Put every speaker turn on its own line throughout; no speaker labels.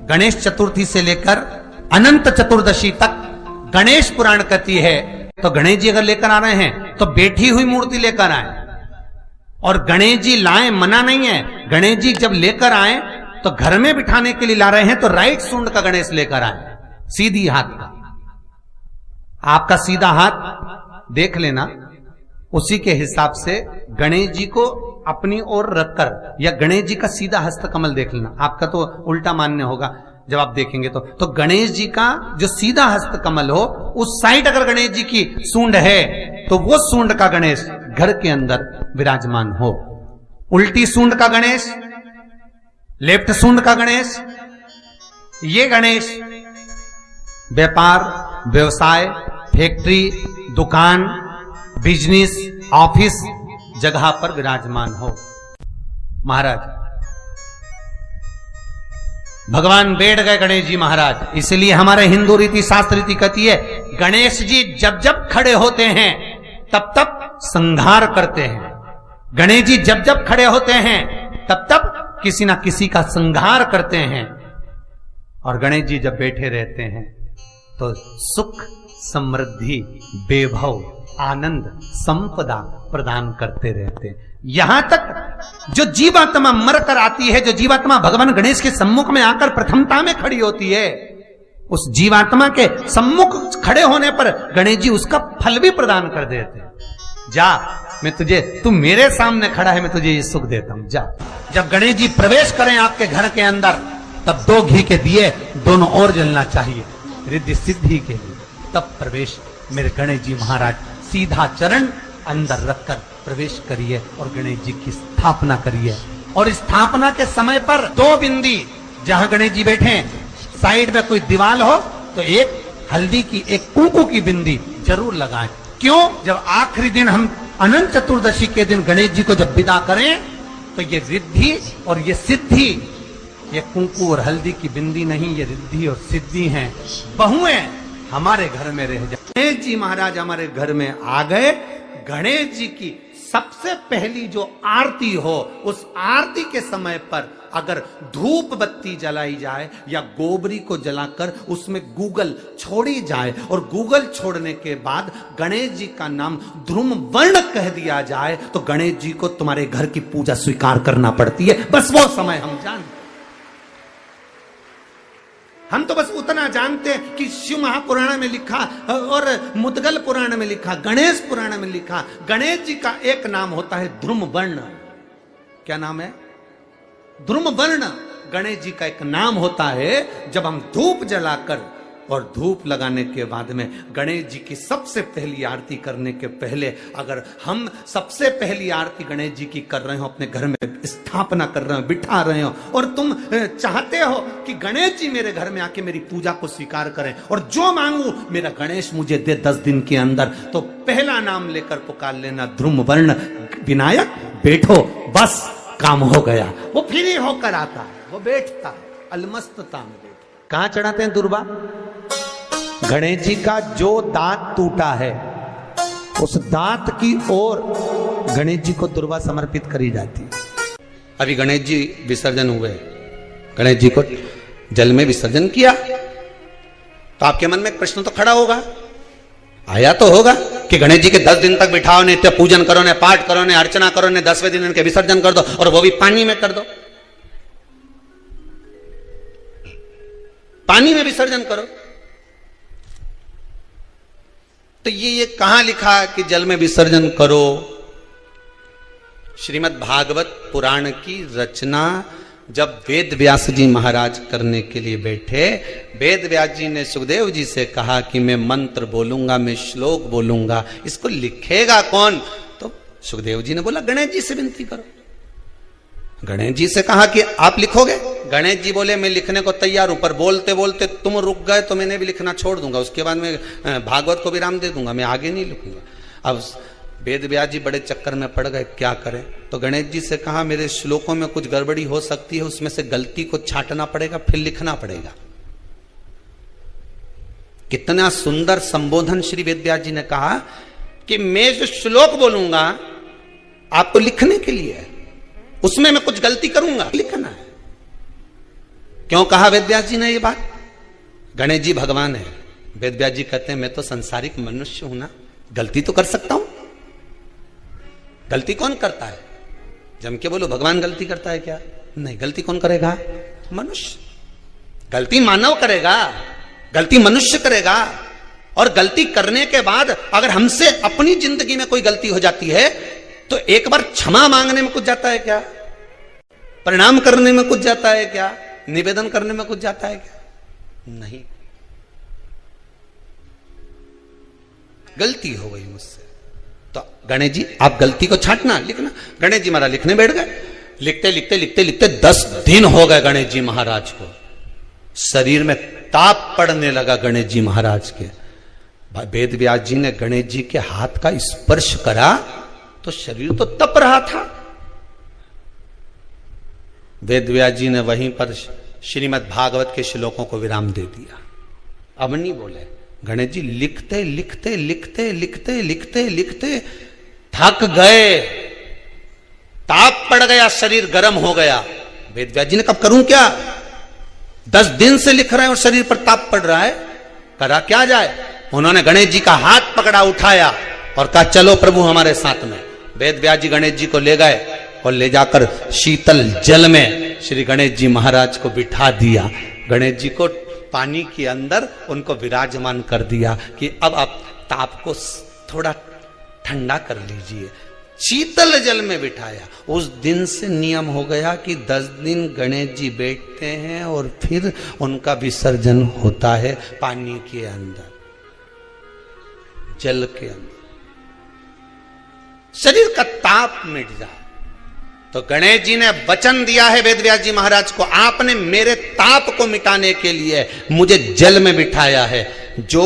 गणेश चतुर्थी से लेकर अनंत चतुर्दशी तक गणेश पुराण कहती है। तो गणेश जी अगर लेकर आ रहे हैं तो बैठी हुई मूर्ति लेकर आए, और गणेश जी लाए मना नहीं है। गणेश जी जब लेकर आए तो घर में बिठाने के लिए ला रहे हैं तो राइट सूंड का गणेश लेकर आए, सीधी हाथ का। आपका सीधा हाथ देख लेना, उसी के हिसाब से गणेश जी को अपनी ओर रखकर, या गणेश जी का सीधा हस्त कमल देख लेना। आपका तो उल्टा मान्य होगा जब आप देखेंगे तो गणेश जी का जो सीधा हस्त कमल हो, उस साइड अगर गणेश जी की सूंड है तो वो सूंड का गणेश घर के अंदर विराजमान हो। उल्टी सूंड का गणेश, लेफ्ट सूंड का गणेश, ये गणेश व्यापार, व्यवसाय, फैक्ट्री, दुकान, बिजनेस, ऑफिस जगह पर विराजमान हो। महाराज भगवान बैठ गए गणेश जी महाराज, इसलिए हमारे हिंदू रीति शास्त्र रीति कहती है गणेश जी जब जब खड़े होते हैं तब तब संहार करते हैं। गणेश जी जब जब खड़े होते हैं तब तब किसी ना किसी का संहार करते हैं, और गणेश जी जब बैठे रहते हैं तो सुख, समृद्धि, वैभव, आनंद, संपदा प्रदान करते रहते हैं। यहां तक जो जीवात्मा मर कर आती है, जो जीवात्मा भगवान गणेश के सम्मुख में आकर प्रथमता में खड़ी होती है, उस जीवात्मा के सम्मुख खड़े होने पर गणेश जी उसका फल भी प्रदान कर देते हैं। जा, मैं तुझे, तू मेरे सामने खड़ा है, मैं तुझे ये सुख देता हूं, जा। जब गणेश जी प्रवेश करें आपके घर के अंदर, तब 2 घी के दिए दोनों ओर जलना चाहिए रिद्धि सिद्धि के लिए। तब प्रवेश मेरे गणेश जी महाराज सीधा चरण अंदर रखकर प्रवेश करिए और गणेश जी की स्थापना करिए। और स्थापना के समय पर 2 बिंदी, जहां गणेश जी बैठे साइड में कोई दीवार हो तो एक हल्दी की, एक कुंकू की बिंदी जरूर लगाएं। क्यों? जब आखिरी दिन हम अनंत चतुर्दशी के दिन गणेश जी को जब विदा करें तो ये रिद्धि और ये सिद्धि, ये कुंकू और हल्दी की बिंदी नहीं, ये रिद्धि और सिद्धि हैं। बहुएं हमारे घर में रह जाए। गणेश जी महाराज हमारे घर में आ गए। गणेश जी की सबसे पहली जो आरती हो, उस आरती के समय पर अगर धूप बत्ती जलाई जाए या गोबरी को जलाकर उसमें गूगल छोड़ी जाए, और गूगल छोड़ने के बाद गणेश जी का नाम ध्रुम वर्ण कह दिया जाए, तो गणेश जी को तुम्हारे घर की पूजा स्वीकार करना पड़ती है। बस वो समय हम जानते, हम तो बस उतना जानते हैं कि शिव महापुराण में लिखा और मुद्गल पुराण में लिखा, गणेश पुराण में लिखा, गणेश जी का एक नाम होता है ध्रुम वर्ण। क्या नाम है? ध्रुम वर्ण गणेश जी का एक नाम होता है। जब हम धूप जलाकर और धूप लगाने के बाद में गणेश जी की सबसे पहली आरती करने के पहले, अगर हम सबसे पहली आरती गणेश जी की कर रहे हो, अपने घर में स्थापना कर रहे हो, बिठा रहे हो, और तुम चाहते हो कि गणेश जी मेरे घर में आके मेरी पूजा को स्वीकार करें और जो मांगू मेरा गणेश मुझे दे 10 दिन के अंदर, तो पहला नाम लेकर पुकार लेना ध्रुम वर्ण विनायक, बैठो, बस काम हो गया। वो फिर ही होकर आता है, वो बैठता है अलमस्तता में। कहां चढ़ाते हैं दुर्बा? गणेश जी का जो दांत टूटा है उस दांत की ओर गणेश जी को दुर्बा समर्पित करी जाती है। अभी गणेश जी विसर्जन हुए, गणेश जी को जल में विसर्जन किया, तो आपके मन में एक प्रश्न तो खड़ा होगा, आया तो होगा कि गणेश जी के 10 दिन तक बिठाओ, नित्य पूजन करो, ने पाठ करो, ने अर्चना करो, ने 10वें दिन इनके विसर्जन कर दो, और वो भी पानी में कर दो, पानी में विसर्जन करो। तो ये कहां लिखा कि जल में विसर्जन करो? श्रीमद् भागवत पुराण की रचना जब वेद व्यास जी महाराज करने के लिए बैठे, वेद व्यास जी ने सुखदेव जी से कहा कि मैं मंत्र बोलूंगा, मैं श्लोक बोलूंगा, इसको लिखेगा कौन? तो सुखदेव जी ने बोला गणेश जी से विनती करो। गणेश जी से कहा कि आप लिखोगे? गणेश जी बोले मैं लिखने को तैयार हूं, पर बोलते बोलते तुम रुक गए तो मैंने भी लिखना छोड़ दूंगा, उसके बाद मैं भागवत को विराम दे दूंगा, मैं आगे नहीं लिखूंगा। अब वेद व्यास जी बड़े चक्कर में पड़ गए, क्या करें? तो गणेश जी से कहा मेरे श्लोकों में कुछ गड़बड़ी हो सकती है, उसमें से गलती को छांटना पड़ेगा, फिर लिखना पड़ेगा। कितना सुंदर संबोधन श्री वेद व्यास जी ने कहा कि मैं जो श्लोक बोलूंगा आपको लिखने के लिए है, उसमें मैं कुछ गलती करूंगा, लिखना है। क्यों कहा वेदव्यास जी ने ये बात? गणेश जी भगवान है, वेदव्यास जी कहते हैं मैं तो संसारिक मनुष्य हूं ना, गलती तो कर सकता हूं। गलती कौन करता है? जम के बोलो भगवान गलती करता है क्या? नहीं, गलती कौन करेगा? मनुष्य। गलती मानव करेगा, गलती मनुष्य करेगा। और गलती करने के बाद अगर हमसे अपनी जिंदगी में कोई गलती हो जाती है तो एक बार क्षमा मांगने में कुछ जाता है क्या? प्रणाम करने में कुछ जाता है क्या? निवेदन करने में कुछ जाता है क्या? नहीं। गलती हो गई मुझसे, तो गणेश जी आप गलती को छांटना, लिखना। गणेश जी महाराज लिखने बैठ गए। लिखते लिखते लिखते लिखते 10 दिन हो गए गणेश जी महाराज को। शरीर में ताप पड़ने लगा गणेश जी महाराज के। वेद व्यास जी ने गणेश जी के हाथ का स्पर्श करा तो शरीर तो तप रहा था। वेद व्यास जी ने वहीं पर श्रीमद् भागवत के श्लोकों को विराम दे दिया। अब नहीं बोले। गणेश जी लिखते लिखते लिखते लिखते लिखते लिखते थक गए, ताप पड़ गया, शरीर गर्म हो गया। वेद व्यास जी ने कब करूं क्या? 10 दिन से लिख रहे हैं और शरीर पर ताप पड़ रहा है, करा क्या जाए? उन्होंने गणेश जी का हाथ पकड़ा, उठाया और कहा चलो प्रभु हमारे साथ में। वेद व्यास जी गणेश जी को ले गए और ले जाकर शीतल जल में श्री गणेश जी महाराज को बिठा दिया। गणेश जी को पानी के अंदर उनको विराजमान कर दिया कि अब आप ताप को थोड़ा ठंडा कर लीजिए। शीतल जल में बिठाया। उस दिन से नियम हो गया कि 10 दिन गणेश जी बैठते हैं और फिर उनका विसर्जन होता है पानी के अंदर, जल के अंदर। शरीर का ताप मिट जाए। तो गणेश जी ने वचन दिया है वेदव्यास जी महाराज को, आपने मेरे ताप को मिटाने के लिए मुझे जल में बिठाया है। जो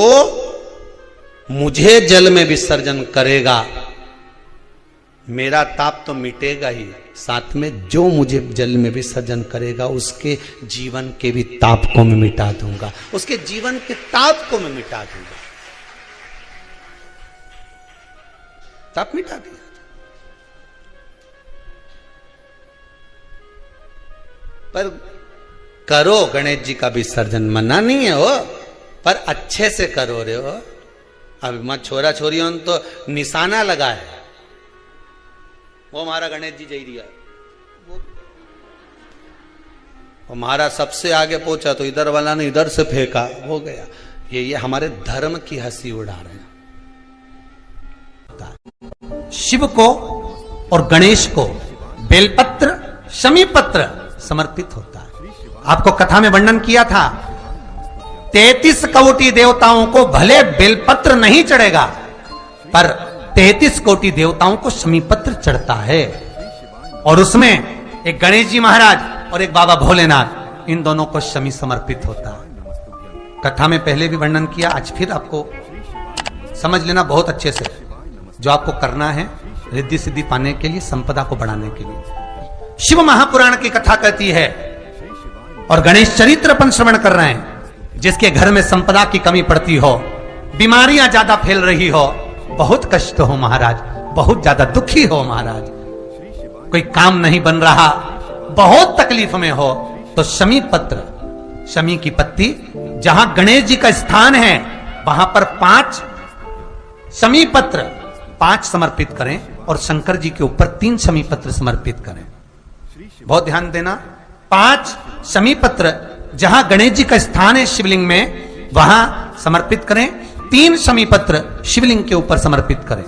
मुझे जल में विसर्जन करेगा मेरा ताप तो मिटेगा ही, साथ में जो मुझे जल में विसर्जन करेगा उसके जीवन के भी ताप को मैं मिटा दूंगा, उसके जीवन के ताप को मैं मिटा दूंगा। ताप मिटा दिया। पर करो गणेश जी का विसर्जन, मना नहीं है हो, पर अच्छे से करो रे हो। अब मत छोरा छोरियों तो निशाना लगा है, वो हमारा गणेश जी जई दिया, वो हमारा सबसे आगे पहुंचा तो इधर वाला ने इधर से फेंका, हो गया। ये हमारे धर्म की हंसी उड़ा रहे हैं। शिव को और गणेश को बेलपत्र शमीपत्र समर्पित होता है। आपको कथा में वर्णन किया था 33 कोटि देवताओं को भले बेलपत्र नहीं चढ़ेगा पर 33 कोटि देवताओं को शमीपत्र चढ़ता है। और उसमें एक गणेश जी महाराज और एक बाबा भोलेनाथ, इन दोनों को शमी समर्पित होता है। कथा में पहले भी वर्णन किया, आज फिर आपको समझ लेना बहुत अच्छे से। जो आपको करना है रिद्धि सिद्धि पाने के लिए, संपदा को बढ़ाने के लिए। शिव महापुराण की कथा कहती है और गणेश चरित्र अपन श्रवण कर रहे हैं, जिसके घर में संपदा की कमी पड़ती हो, बीमारियां ज्यादा फैल रही हो, बहुत कष्ट हो महाराज, बहुत ज्यादा दुखी हो महाराज, कोई काम नहीं बन रहा, बहुत तकलीफ में हो, तो शमी पत्र, शमी की पत्ती, जहां गणेश जी का स्थान है वहां पर 5 शमी पत्र 5 समर्पित करें और शंकर जी के ऊपर 3 शमी पत्र समर्पित करें। बहुत ध्यान देना, 5 शमी पत्र जहां गणेश जी का स्थान है शिवलिंग में वहां समर्पित करें, 3 शमी पत्र शिवलिंग के ऊपर समर्पित करें।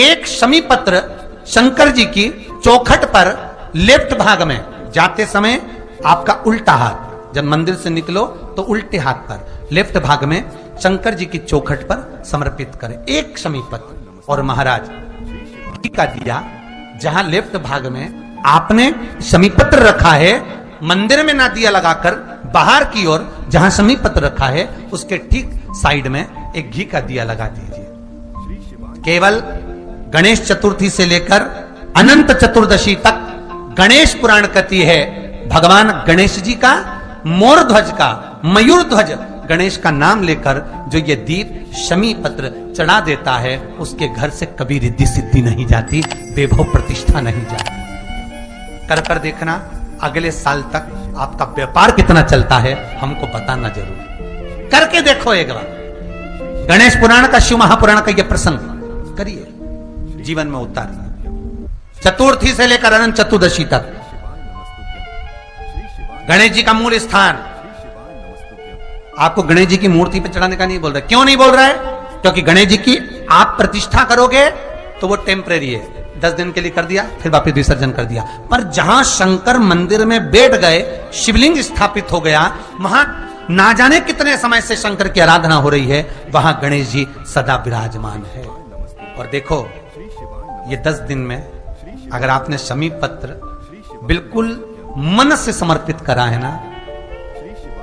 1 शमी पत्र शंकर जी की चौखट पर लेफ्ट भाग में, जाते समय आपका उल्टा हाथ, जब मंदिर से निकलो तो उल्टे हाथ पर लेफ्ट भाग में शंकर जी की चौखट पर समर्पित करें 1 शमी पत्र। और महाराज का दिया जहां लेफ्ट भाग में आपने शमी पत्र रखा है, मंदिर में ना दिया लगाकर बाहर की ओर जहां शमी पत्र रखा है उसके ठीक साइड में एक घी का दिया लगा दीजिए। केवल गणेश चतुर्थी से लेकर अनंत चतुर्दशी तक गणेश पुराण कहती है भगवान गणेश जी का मोर ध्वज का, मयूर ध्वज गणेश का नाम लेकर जो ये दीप शमी पत्र चढ़ा देता है उसके घर से कभी रिद्धि सिद्धि नहीं जाती, वैभव प्रतिष्ठा नहीं जाती। कर देखना, अगले साल तक आपका व्यापार कितना चलता है हमको बताना जरूर, करके देखो एक बार। गणेश पुराण का, शिव महापुराण का यह प्रसंग करिए, जीवन में उतारिए। चतुर्थी से लेकर अनंत चतुर्दशी तक गणेश जी का मूल स्थान। आपको गणेश जी की मूर्ति पे चढ़ाने का नहीं बोल रहा। क्यों नहीं बोल रहा है? क्योंकि गणेश जी की आप प्रतिष्ठा करोगे तो वो टेम्परेरी है, 10 दिन के लिए कर दिया, फिर वापस विसर्जन कर दिया। पर जहां शंकर मंदिर में बैठ गए, शिवलिंग स्थापित हो गया, वहां ना जाने कितने समय से शंकर की आराधना हो रही है, वहां गणेश जी सदा विराजमान है। और देखो ये 10 दिन में अगर आपने शमी पत्र बिल्कुल मन से समर्पित करा है ना,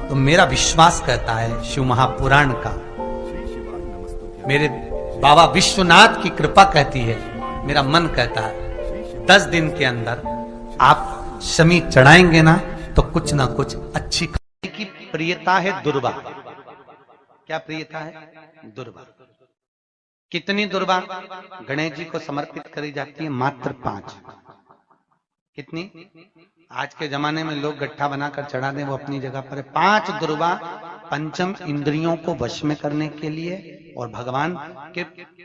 तो मेरा विश्वास कहता है शिव महापुराण का, मेरे बाबा विश्वनाथ की कृपा कहती है, मेरा मन कहता है 10 दिन के अंदर आप शमी चढ़ाएंगे ना तो कुछ ना कुछ अच्छी की प्रियता है दुर्वा। क्या प्रियता है? दुर्वा। कितनी दुर्वा गणेश जी को समर्पित करी जाती है? मात्र 5। कितनी? आज के जमाने में लोग गट्ठा बनाकर चढ़ा दें, वो अपनी जगह पर है। 5 दुर्वा पंचम इंद्रियों को वश में करने के लिए और भगवान के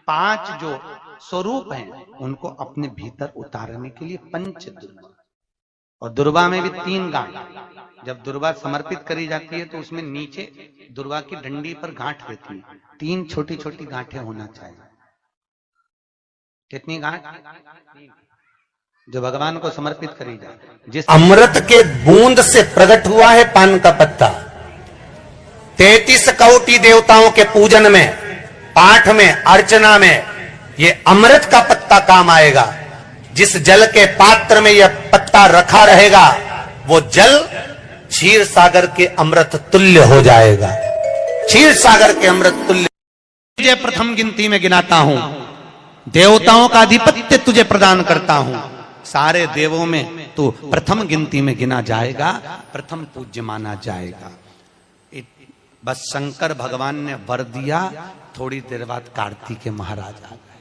5 जो स्वरूप हैं उनको अपने भीतर उतारने के लिए 5 दुर्वा। और दुर्वा में भी 3 गांठ। जब दुर्वा समर्पित करी जाती है तो उसमें नीचे दुर्वा की डंडी पर गांठ रहती है, 3 छोटी छोटी गांठें होना चाहिए। कितनी गांठ? जो भगवान को समर्पित करी जाए। जिस
अमृत के बूंद से प्रकट हुआ है पान का पत्ता। 33 कोटि देवताओं के पूजन में, पाठ में, अर्चना में ये अमृत का पत्ता काम आएगा। जिस जल के पात्र में यह पत्ता रखा रहेगा वो जल क्षीर सागर के अमृत तुल्य हो जाएगा। क्षीर सागर के अमृत तुल्य।
तुझे प्रथम गिनती में गिनाता हूं, देवताओं का आधिपत्य तुझे प्रदान करता हूं। सारे देवों में तू प्रथम गिनती में गिना जाएगा, प्रथम पूज्य माना जाएगा। बस शंकर भगवान ने वर दिया, थोड़ी देर बाद कार्तिकेय महाराज आ गए।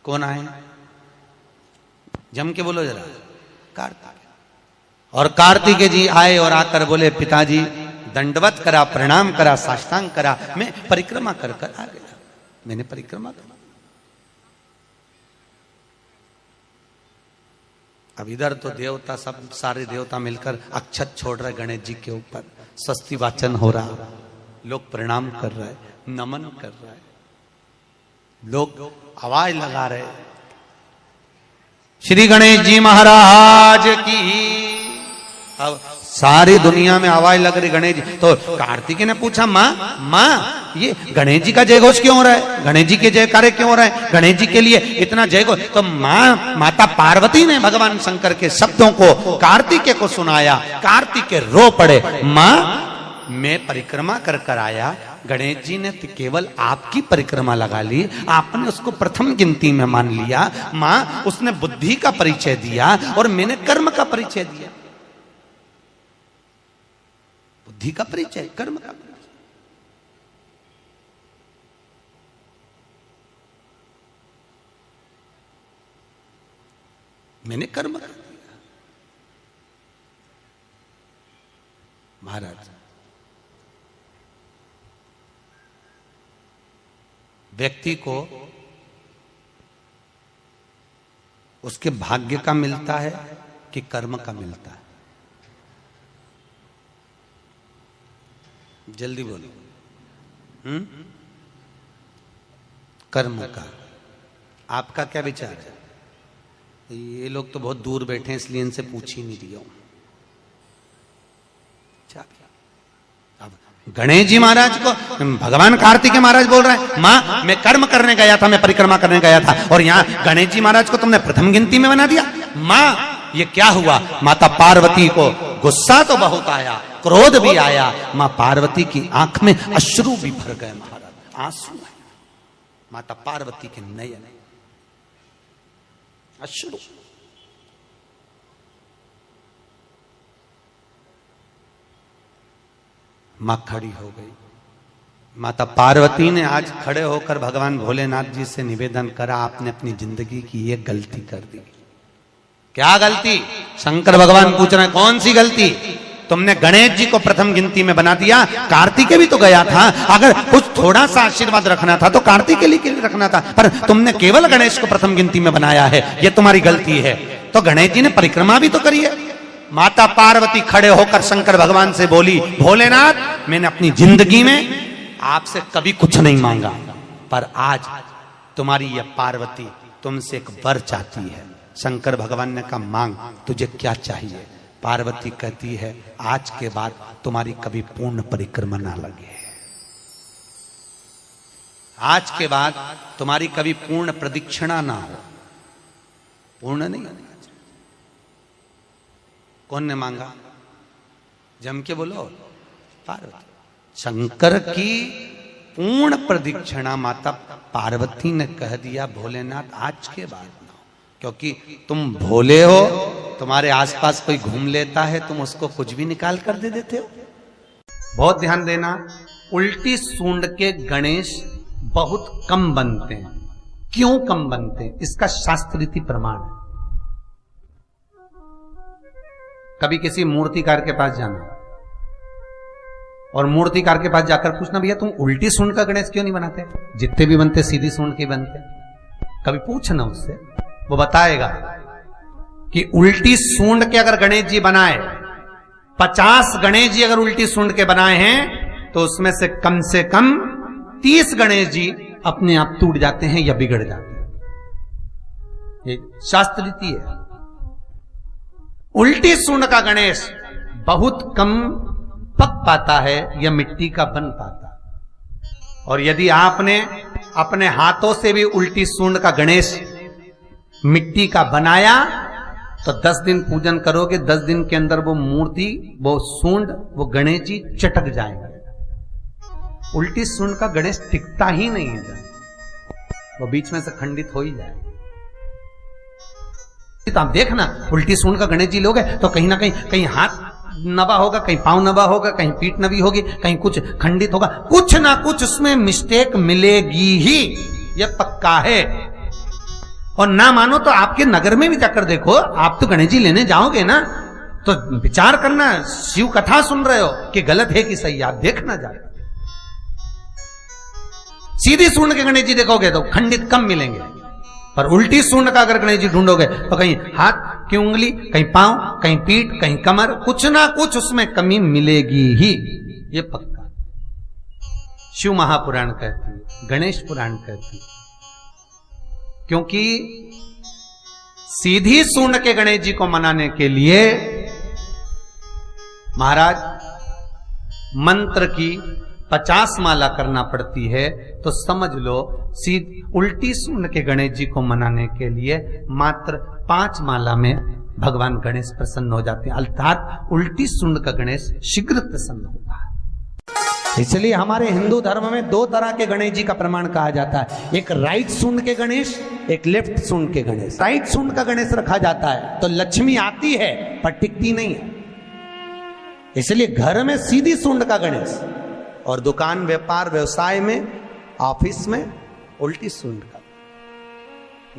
कौन आए? जम के बोलो जरा। कार्तिकेय। और कार्तिकेय जी आए और आकर बोले, पिताजी दंडवत करा, प्रणाम करा, साष्टांग करा, मैं परिक्रमा कर कर आ गया। मैंने परिक्रमा करा। अब इधर तो देवता सब, सारे देवता मिलकर अक्षत छोड़ रहे गणेश जी के ऊपर, स्वस्ति वाचन हो रहा, लोग प्रणाम कर रहे, नमन कर रहे, लोग आवाज लगा रहे, श्री गणेश जी महाराज की। अब सारी दुनिया में आवाज लग रही गणेश जी। तो कार्तिकेय ने पूछा, माँ ये गणेश जी का जय घोष क्यों हो रहा है? गणेश जी के जयकारे क्यों हो रहे हैं? गणेश जी के लिए इतना जय घोष? तो माता पार्वती ने भगवान शंकर के शब्दों को कार्तिकेय को सुनाया। कार्तिकेय रो पड़े, माँ मैं परिक्रमा कर कर आया, गणेश जी ने केवल आपकी परिक्रमा लगा ली, आपने उसको प्रथम गिनती में मान लिया। माँ उसने बुद्धि का परिचय दिया और मैंने कर्म का परिचय दिया। बुद्धि का परिचय, कर्म का परिचय। मैंने कर्म कर दिया। महाराज व्यक्ति को उसके भाग्य का मिलता है कि कर्म का मिलता है? जल्दी बोलो। कर्म का। आपका क्या विचार है? ये लोग तो बहुत दूर बैठे हैं इसलिए इनसे पूछ ही नहीं दिया हूं। अब गणेश जी महाराज को भगवान कार्तिकेय महाराज बोल रहे हैं, माँ मैं कर्म करने गया था, मैं परिक्रमा करने गया था, और यहाँ गणेश जी महाराज को तुमने प्रथम गिनती में बना दिया। माँ ये क्या हुआ? माता पार्वती को गुस्सा तो बहुत आया, क्रोध भी आया। माँ पार्वती की आंख में अश्रु भी भर गए महाराज, आंसू है माता पार्वती के नयन, अश्रु। मां खड़ी हो गई। माता पार्वती ने आज खड़े होकर भगवान भोलेनाथ जी से निवेदन करा, आपने अपनी जिंदगी की ये गलती कर दी। क्या गलती? शंकर भगवान पूछ रहे हैं, कौन सी गलती? तुमने गणेश जी को प्रथम गिनती में बना दिया, कार्तिकेय भी तो गया था। अगर कुछ थोड़ा सा आशीर्वाद रखना था तो कार्तिकेय के लिए रखना था, पर तुमने केवल गणेश को प्रथम गिनती में बनाया है, यह तुम्हारी गलती है। तो गणेश जी ने परिक्रमा भी तो करी है। माता पार्वती खड़े होकर शंकर भगवान से बोली, भोलेनाथ मैंने अपनी जिंदगी में आपसे कभी कुछ नहीं मांगा, पर आज तुम्हारी यह पार्वती तुमसे एक वर चाहती है। शंकर भगवान ने कहा, मांग, तुझे क्या चाहिए? पार्वती कहती है, आज के बाद तुम्हारी कभी पूर्ण परिक्रमा ना लगे, आज के बाद तुम्हारी कभी पूर्ण प्रदक्षिणा ना हो, पूर्ण नहीं होनी चाहिए। कौन ने मांगा? जम के बोलो, पार्वती। शंकर की पूर्ण प्रदक्षिणा माता पार्वती ने कह दिया, भोलेनाथ आज के बाद ना हो, क्योंकि तुम भोले हो, तुम्हारे आसपास कोई घूम लेता है, तुम उसको कुछ भी निकाल कर दे देते हो। बहुत ध्यान देना, उल्टी सूंड के गणेश बहुत कम बनते हैं। क्यों कम बनते हैं? इसका शास्त्रीय प्रमाण है। कभी किसी मूर्तिकार के पास जाना और मूर्तिकार के पास जाकर पूछना, भैया तुम उल्टी सूंड का गणेश क्यों नहीं बनाते? जितने भी बनते सीधी सूंड के बनते। कभी पूछना उससे, वो बताएगा कि उल्टी सूंड के अगर गणेश जी बनाए, 50 गणेश जी अगर उल्टी सूंड के बनाए हैं, तो उसमें से कम 30 गणेश जी अपने आप टूट जाते हैं या बिगड़ जाते हैं। ये शास्त्र रीति है। उल्टी सूंड का गणेश बहुत कम पक पाता है या मिट्टी का बन पाता है। और यदि आपने अपने हाथों से भी उल्टी सूंड का गणेश मिट्टी का बनाया, तो 10 दिन पूजन करोगे, 10 दिन के अंदर वो मूर्ति, वो सूंड, वो गणेश जी चटक जाएगा। उल्टी सूंड का गणेश टिकता ही नहीं है, वो बीच में से खंडित हो ही जाएगा। तो आप देखना, उल्टी सूंड का गणेश जी लोगे तो कहीं ना कहीं हाथ नबा होगा, कहीं पांव नबा होगा, कहीं पीठ नबी होगी, कहीं कुछ खंडित होगा, कुछ ना कुछ उसमें मिस्टेक मिलेगी ही, यह पक्का है। और ना मानो तो आपके नगर में भी जाकर देखो, आप तो गणेश जी लेने जाओगे ना, तो विचार करना, शिव कथा सुन रहे हो कि गलत है कि सही, आप देखना जाए। सीधी सूंड के गणेश जी देखोगे तो खंडित कम मिलेंगे, पर उल्टी सूंड का अगर गणेश जी ढूंढोगे तो कहीं हाथ की उंगली, कहीं पांव, कहीं पीठ, कहीं कमर, कुछ ना कुछ उसमें कमी मिलेगी ही, ये पक्का। शिव महापुराण कहती है, गणेश पुराण कहती है, क्योंकि सीधी सूंड के गणेश जी को मनाने के लिए महाराज मंत्र की 50 माला करना पड़ती है। तो समझ लो, उल्टी सूंड के गणेश जी को मनाने के लिए मात्र 5 माला में भगवान गणेश प्रसन्न हो जाते हैं, अर्थात उल्टी सूंड का गणेश शीघ्र प्रसन्न होता है। इसलिए हमारे हिंदू धर्म में 2 तरह के गणेश जी का प्रमाण कहा जाता है, एक राइट सूंड के गणेश, एक लेफ्ट सूंड के गणेश। राइट सूंड का गणेश रखा जाता है तो लक्ष्मी आती है पर टिकती नहीं है, इसलिए घर में सीधी सूंड का गणेश, और दुकान, व्यापार, व्यवसाय में, ऑफिस में उल्टी सूंड का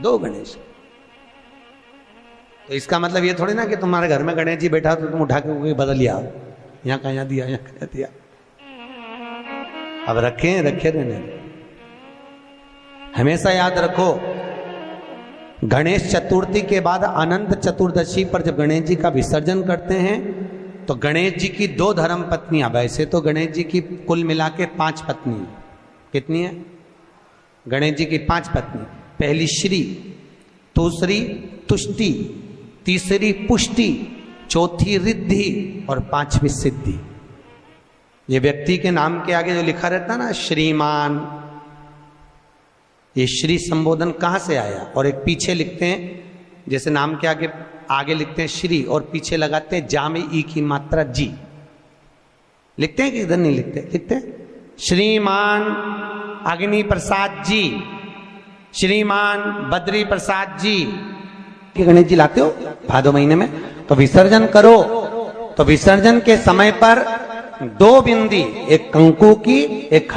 2 गणेश। तो इसका मतलब ये थोड़ी ना कि तुम्हारे घर में गणेश जी बैठा तो तुम उठा के बदल लिया, यहां कहां दिया, यहां कहां दिया। अब रखे रहने, हमेशा याद रखो, गणेश चतुर्थी के बाद अनंत चतुर्दशी पर जब गणेश जी का विसर्जन करते हैं तो गणेश जी की 2 धर्म पत्नियां, वैसे तो गणेश जी की कुल मिला के 5 पत्नी, कितनी है? गणेश जी की 5 पत्नी, पहली श्री, दूसरी तुष्टि, तीसरी पुष्टि, चौथी रिद्धि और 5वीं सिद्धि। ये व्यक्ति के नाम के आगे जो लिखा रहता है ना, श्रीमान, ये श्री संबोधन कहां से आया? और एक पीछे लिखते हैं, जैसे नाम के आगे लिखते हैं श्री और पीछे लगाते हैं जा में ई की मात्रा जी, लिखते हैं कि इधर नहीं लिखते? लिखते हैं, श्रीमान अग्नि प्रसाद जी, श्रीमान बद्री प्रसाद जी। गणेश जी लाते हो भादो महीने में, तो विसर्जन करो, तो विसर्जन के समय पर 2 बिंदी, एक कंकु की, एक